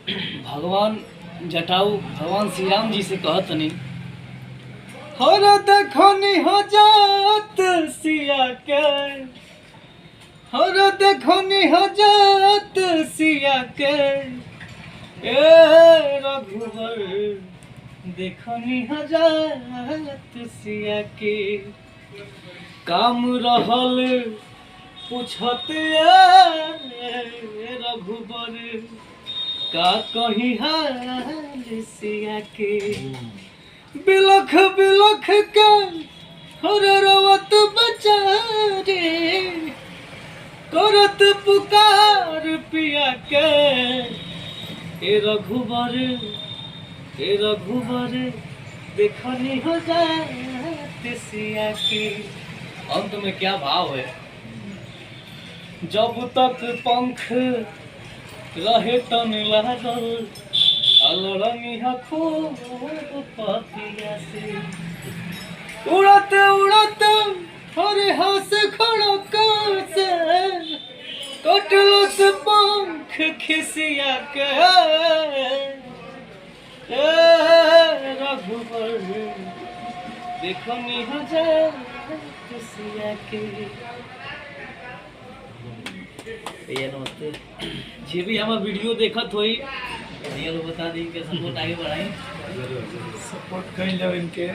भगवान जटाऊ भगवान श्री राम जी से कहत नहीं हर देखनी हो जात सिया के, हर देखनी हो जात सिया के, ए रघुवर देखनी हो जात सिया के। काम रहल पूछत रघुवर का कही हाल सिया के। बिलख बिलख के हर रवत बचारे करत पुकार पिया के। ए रघुवर देखनी हो जात सिया के। अंत में क्या भाव है? जब तक पंख रहे तन लागल अलरंगिया खूब पतिया से। उड़त उड़त हरे हाथ खड़क से कटलो से पंख खिसिया के। रघुवर देखनी हो जात सिया के। भैया नमस्ते। जे भी हमारा वीडियो देखत होई भैया लोग बता दी के सपोर्ट आगे बढ़ाई। सपोर्ट कर लो इनके।